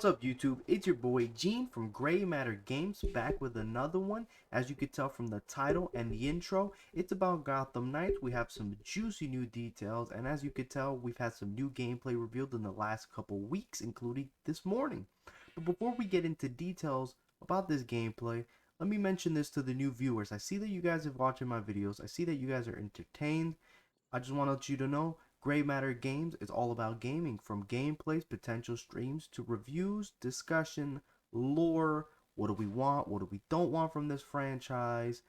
What's up YouTube? It's your boy Gene from Gray Matter Games back with another one. As you could tell from the title and the intro, it's about Gotham Knights. We have some juicy new details, and as you could tell, we've had some new gameplay revealed in the last couple weeks, including this morning. But before we get into details about this gameplay, let me mention this to the new viewers. I see that you guys are watching my videos. I see that you guys are entertained. I just want to let you to know Gray Matter Games is all about gaming, from gameplays, potential streams, to reviews, discussion, lore, what do we want, what do we don't want from this franchise,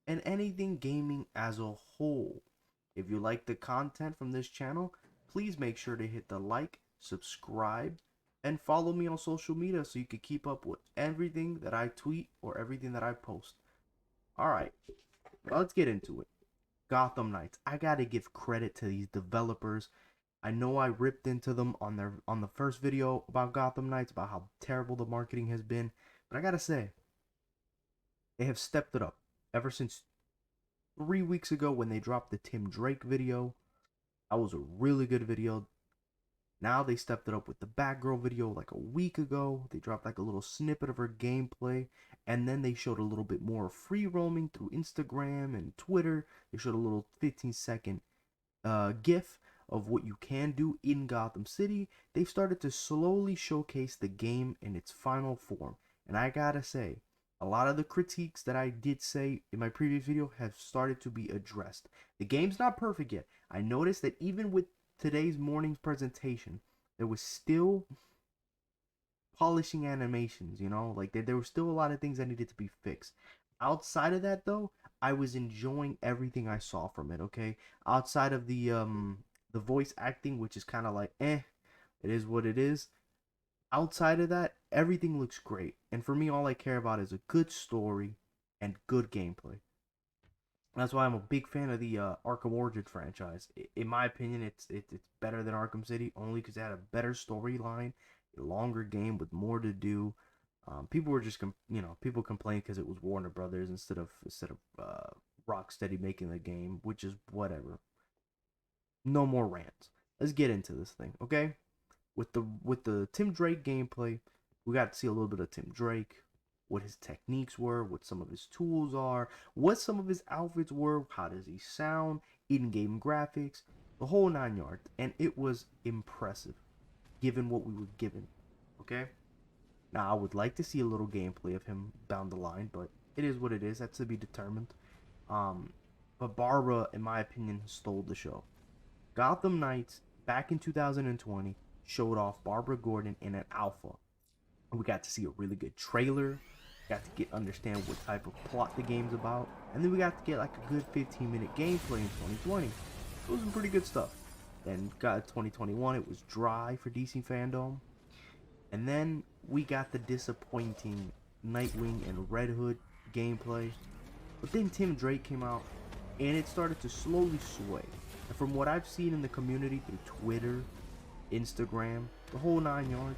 and anything gaming as a whole. If you like the content from this channel, please make sure to hit the like, subscribe, and follow me on social media so you can keep up with everything that I tweet or everything that I post. Alright, let's get into it. Gotham Knights. I gotta give credit to these developers. I know I ripped into them on the first video about Gotham Knights, about how terrible the marketing has been, but I gotta say, they have stepped it up. Ever since 3 weeks ago when they dropped the Tim Drake video, that was a really good video. Now they stepped it up with the Batgirl video like a week ago. They dropped like a little snippet of her gameplay, and then they showed a little bit more free roaming through Instagram and Twitter. They showed a little 15-second GIF of what you can do in Gotham City. They've started to slowly showcase the game in its final form, and I gotta say, a lot of the critiques that I did say in my previous video have started to be addressed. The game's not perfect yet. I noticed that even with today's morning's presentation, there was still polishing animations, like there were still a lot of things that needed to be fixed. Outside of that though, I was enjoying everything I saw from it. Okay, outside of the voice acting, which is kind of like it is what it is. Outside of that, everything looks great, and for me, all I care about is a good story and good gameplay. That's why I'm a big fan of the Arkham Origins franchise. In my opinion, it's better than Arkham City, only because it had a better storyline, a longer game with more to do. People were just people complained because it was Warner Brothers instead of Rocksteady making the game, which is whatever. No more rants. Let's get into this thing, okay? With the Tim Drake gameplay, we got to see a little bit of Tim Drake, what his techniques were, what some of his tools are, what some of his outfits were, how does he sound, in-game graphics, the whole 9 yards, and it was impressive, given what we were given, okay? Now, I would like to see a little gameplay of him down the line, but it is what it is, that's to be determined. But Barbara, in my opinion, stole the show. Gotham Knights, back in 2020, showed off Barbara Gordon in an alpha. We got to see a really good trailer, got to understand what type of plot the game's about, and then we got to get like a good 15-minute gameplay in 2020. It was some pretty good stuff. Then got 2021, it was dry for DC fandom. And then we got the disappointing Nightwing and Red Hood gameplay. But then Tim Drake came out, and it started to slowly sway. And from what I've seen in the community through Twitter, Instagram, the whole 9 yards,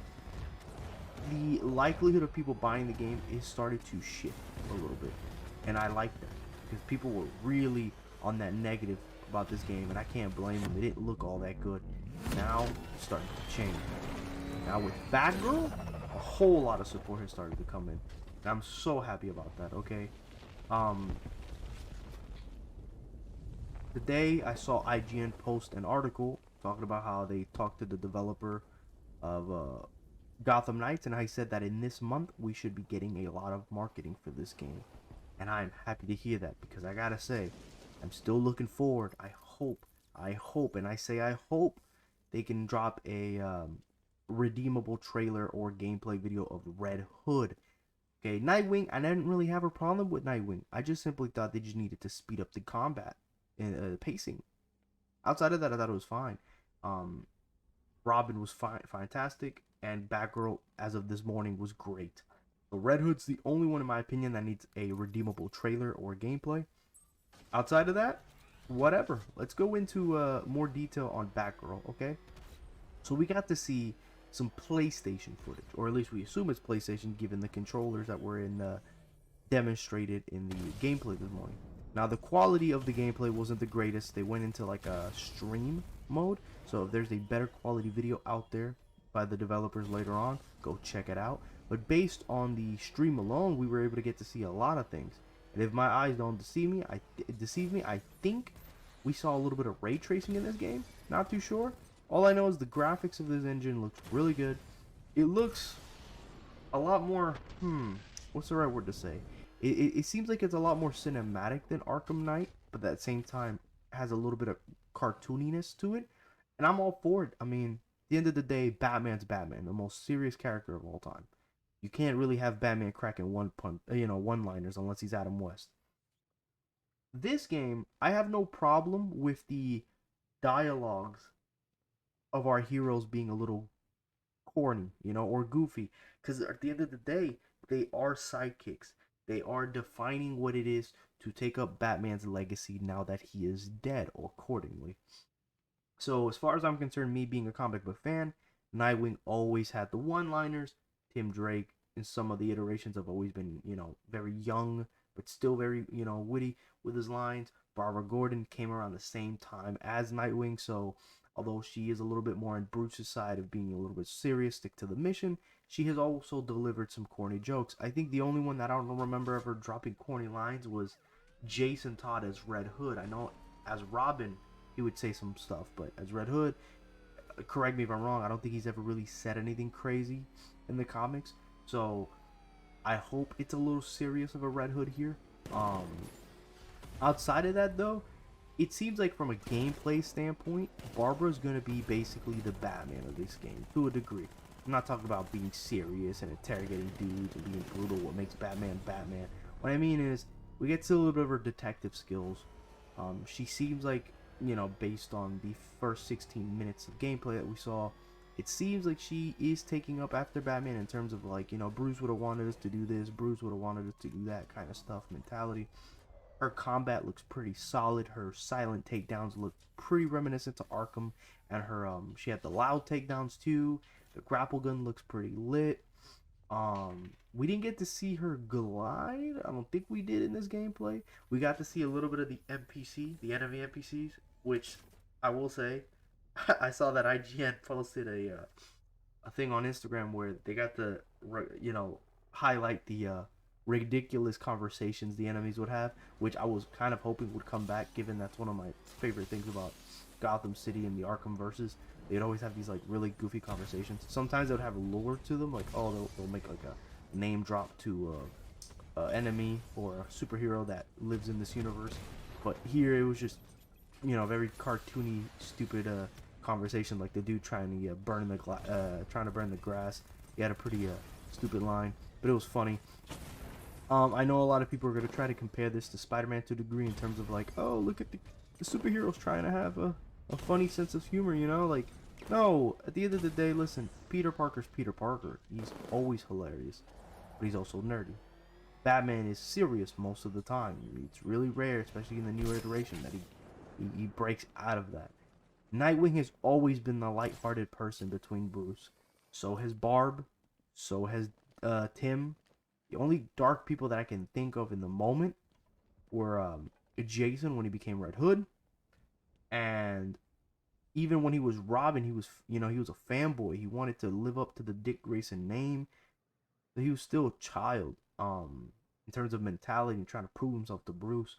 the likelihood of people buying the game is started to shift a little bit, and I like that because people were really on that negative about this game, and I can't blame them. It didn't look all that good. Now it's starting to change. Now with Batgirl, a whole lot of support has started to come in, and I'm so happy about that. Okay, today I saw IGN post an article talking about how they talked to the developer of Gotham Knights, and I said that in this month we should be getting a lot of marketing for this game, and I'm happy to hear that because I gotta say, I'm still looking forward. I hope, and I say I hope they can drop a redeemable trailer or gameplay video of Red Hood. Okay, Nightwing, I didn't really have a problem with Nightwing. I just simply thought they just needed to speed up the combat and pacing. Outside of that, I thought it was fine. Robin was fantastic, and Batgirl, as of this morning, was great. So Red Hood's the only one, in my opinion, that needs a redeemable trailer or gameplay. Outside of that, whatever. Let's go into more detail on Batgirl, okay? So we got to see some PlayStation footage, or at least we assume it's PlayStation, given the controllers that were demonstrated in the gameplay this morning. Now, the quality of the gameplay wasn't the greatest. They went into like a stream mode, so if there's a better quality video out there, by the developers later on. Go check it out. But based on the stream alone, we were able to get to see a lot of things. And if my eyes don't deceive me, I think we saw a little bit of ray tracing in this game. Not too sure. All I know is the graphics of this engine looks really good. It looks a lot more, what's the right word to say? It seems like it's a lot more cinematic than Arkham Knight, but at the same time has a little bit of cartooniness to it. And I'm all for it. I mean, at the end of the day, Batman's Batman, the most serious character of all time. You can't really have Batman cracking one-liners unless he's Adam West. This game, I have no problem with the dialogues of our heroes being a little corny, or goofy. Because at the end of the day, they are sidekicks. They are defining what it is to take up Batman's legacy now that he is dead, or accordingly. So, as far as I'm concerned, me being a comic book fan, Nightwing always had the one-liners. Tim Drake, in some of the iterations, have always been, very young, but still very, witty with his lines. Barbara Gordon came around the same time as Nightwing, so although she is a little bit more on Bruce's side of being a little bit serious, stick to the mission, she has also delivered some corny jokes. I think the only one that I don't remember ever dropping corny lines was Jason Todd as Red Hood. I know as Robin, he would say some stuff, but as Red Hood, correct me if I'm wrong, I don't think he's ever really said anything crazy in the comics. So I hope it's a little serious of a Red Hood here. Outside of that, though, it seems like from a gameplay standpoint, Barbara's gonna be basically the Batman of this game to a degree. I'm not talking about being serious and interrogating dudes and being brutal. What makes Batman Batman? What I mean is, we get to see a little bit of her detective skills. She seems like, based on the first 16 minutes of gameplay that we saw, it seems like she is taking up after Batman in terms of like, Bruce would have wanted us to do this, Bruce would have wanted us to do that kind of stuff mentality. Her combat looks pretty solid. Her silent takedowns look pretty reminiscent to Arkham, and her she had the loud takedowns too. The grapple gun looks pretty lit. We didn't get to see her glide. I don't think we did in this gameplay. We got to see a little bit of the NPC, the enemy NPCs, which I will say, I saw that IGN posted a thing on Instagram where they got to highlight the ridiculous conversations the enemies would have, which I was kind of hoping would come back, given that's one of my favorite things about Gotham City and the Arkham verses. They'd always have these like really goofy conversations. Sometimes they would have lore to them, like they'll make like a name drop to enemy or a superhero that lives in this universe. But here it was just very cartoony, stupid conversation, like the dude trying to burn the grass. He had a pretty stupid line, but it was funny. I know a lot of people are going to try to compare this to Spider-Man to a degree in terms of like, oh, look at the superheroes trying to have a funny sense of humor, like, no, at the end of the day, listen, Peter Parker's Peter Parker. He's always hilarious, but he's also nerdy. Batman is serious most of the time. It's really rare, especially in the new iteration, that he breaks out of that. Nightwing has always been the light-hearted person between Bruce. So has Barb. So has Tim. The only dark people that I can think of in the moment were Jason when he became Red Hood, and even when he was Robin, he was a fanboy. He wanted to live up to the Dick Grayson name, but he was still a child. In terms of mentality and trying to prove himself to Bruce.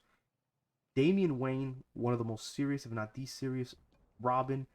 Damian Wayne, one of the most serious, if not the serious, Robin.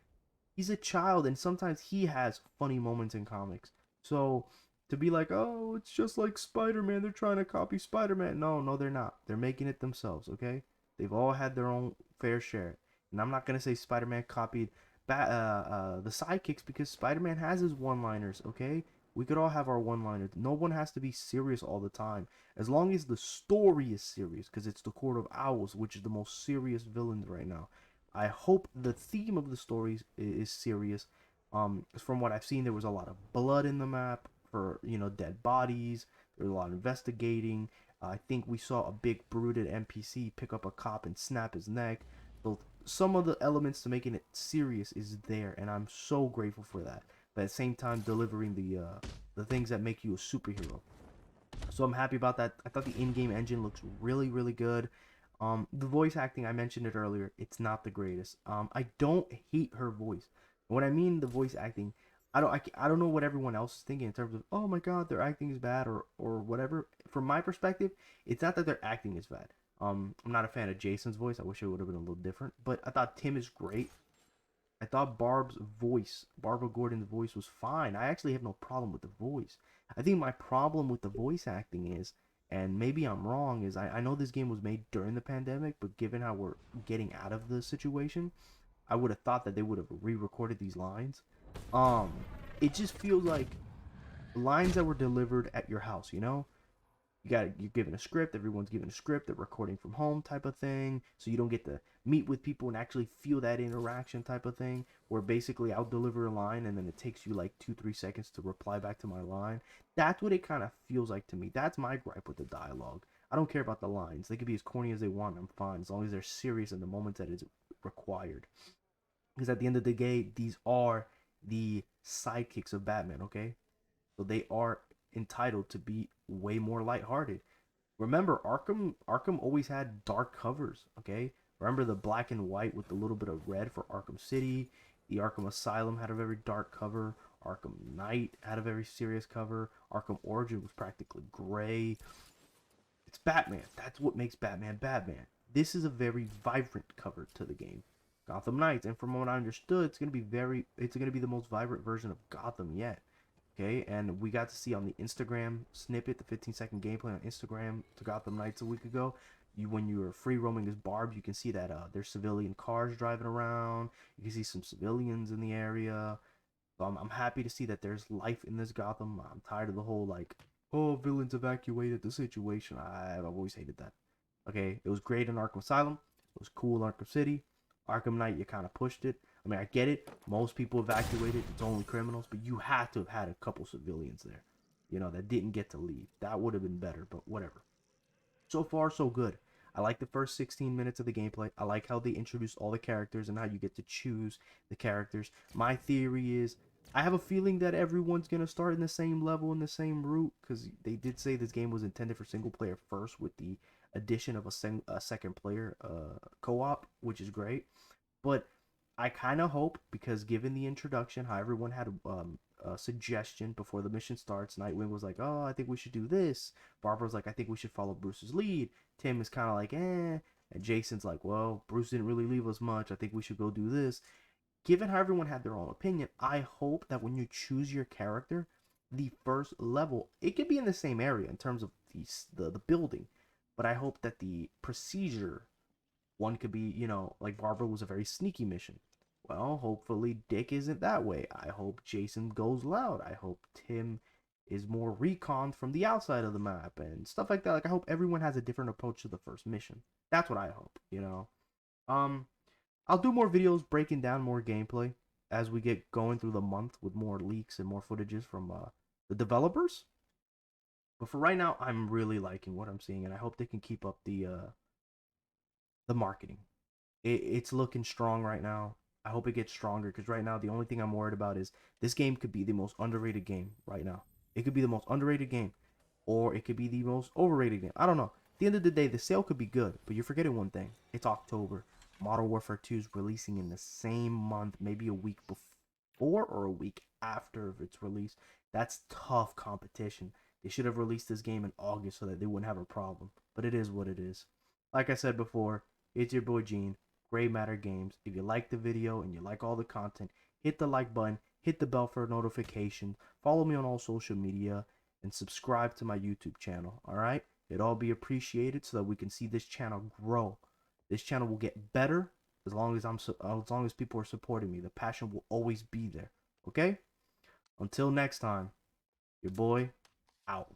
He's a child, and sometimes he has funny moments in comics. So to be like, oh, it's just like Spider-Man, they're trying to copy Spider-Man. No, they're not. They're making it themselves, okay? They've all had their own fair share. And I'm not going to say Spider-Man copied the sidekicks, because Spider-Man has his one-liners, okay? We could all have our one-liners. No one has to be serious all the time. As long as the story is serious, because it's the Court of Owls, which is the most serious villains right now. I hope the theme of the story is serious. From what I've seen, there was a lot of blood in the map for, dead bodies. There was a lot of investigating. I think we saw a big brooded NPC pick up a cop and snap his neck. So some of the elements to making it serious is there, and I'm so grateful for that. But at the same time, delivering the things that make you a superhero. So I'm happy about that. I thought the in-game engine looks really, really good. The voice acting, I mentioned it earlier, it's not the greatest. I don't hate her voice. When I mean the voice acting, I don't know what everyone else is thinking in terms of, oh my god, their acting is bad or whatever. From my perspective, it's not that their acting is bad. I'm not a fan of Jason's voice. I wish it would have been a little different, but I thought Tim is great. I thought Barbara Gordon's voice was fine. I actually have no problem with the voice. I think my problem with the voice acting is, and maybe I'm wrong, is I know this game was made during the pandemic, but given how we're getting out of the situation, I would have thought that they would have re-recorded these lines. Um, it just feels like lines that were delivered at your house, you know? You're given a script, everyone's given a script, they're recording from home type of thing, so you don't get to meet with people and actually feel that interaction type of thing, where basically I'll deliver a line and then it takes you like 2-3 seconds to reply back to my line. That's what it kind of feels like to me. That's my gripe with the dialogue. I don't care about the lines. They could be as corny as they want. I'm fine as long as they're serious in the moments that is required. Because at the end of the day, these are the sidekicks of Batman, okay? So they are entitled to be way more lighthearted. Remember, Arkham always had dark covers, okay? Remember the black and white with a little bit of red for Arkham City. The Arkham Asylum had a very dark cover. Arkham Knight had a very serious cover. Arkham Origin was practically gray. It's Batman. That's what makes Batman Batman. This is a very vibrant cover to the game. Gotham Knights, and from what I understood, it's gonna be the most vibrant version of Gotham yet. Okay, and we got to see on the Instagram snippet, the 15-second gameplay on Instagram to Gotham Knights a week ago. When you were free roaming as Barb, you can see that there's civilian cars driving around. You can see some civilians in the area. So I'm happy to see that there's life in this Gotham. I'm tired of the whole like, oh, villains evacuated the situation. I've always hated that. Okay, it was great in Arkham Asylum. It was cool in Arkham City. Arkham Knight, you kind of pushed it. I mean, I get it. Most people evacuated. It's only criminals, but you had to have had a couple civilians there, that didn't get to leave. That would have been better, but whatever. So far, so good. I like the first 16 minutes of the gameplay. I like how they introduce all the characters and how you get to choose the characters. My theory is I have a feeling that everyone's going to start in the same level in the same route because they did say this game was intended for single player first with the addition of a second player co-op, which is great. But I kind of hope because given the introduction, how everyone had a suggestion before the mission starts, Nightwing was like, "Oh, I think we should do this." Barbara's like, "I think we should follow Bruce's lead." Tim is kind of like, "Eh," and Jason's like, "Well, Bruce didn't really leave us much. I think we should go do this." Given how everyone had their own opinion, I hope that when you choose your character, the first level, it could be in the same area in terms of the building, but I hope that the procedure one could be, like Barbara was a very sneaky mission. Well, hopefully Dick isn't that way. I hope Jason goes loud. I hope Tim is more recon from the outside of the map and stuff like that. Like I hope everyone has a different approach to the first mission. That's what I hope. Um I'll do more videos breaking down more gameplay as we get going through the month with more leaks and more footages from the developers. But for right now, I'm really liking what I'm seeing and I hope they can keep up the marketing. It's looking strong right now. I hope it gets stronger because right now the only thing I'm worried about is this game could be the most underrated game right now. It could be the most underrated game, or it could be the most overrated game. I don't know. At the end of the day, the sale could be good, but you're forgetting one thing. It's October. Modern Warfare 2 is releasing in the same month, maybe a week before or a week after its release. That's tough competition. They should have released this game in August so that they wouldn't have a problem. But it is what it is. Like I said before, it's your boy Gene, Gray Matter Games. If you like the video and you like all the content, hit the like button, hit the bell for notifications, follow me on all social media, and subscribe to my YouTube channel. All right, it'd all be appreciated so that we can see this channel grow. This channel will get better as long as people are supporting me. The passion will always be there. Okay. Until next time, your boy out.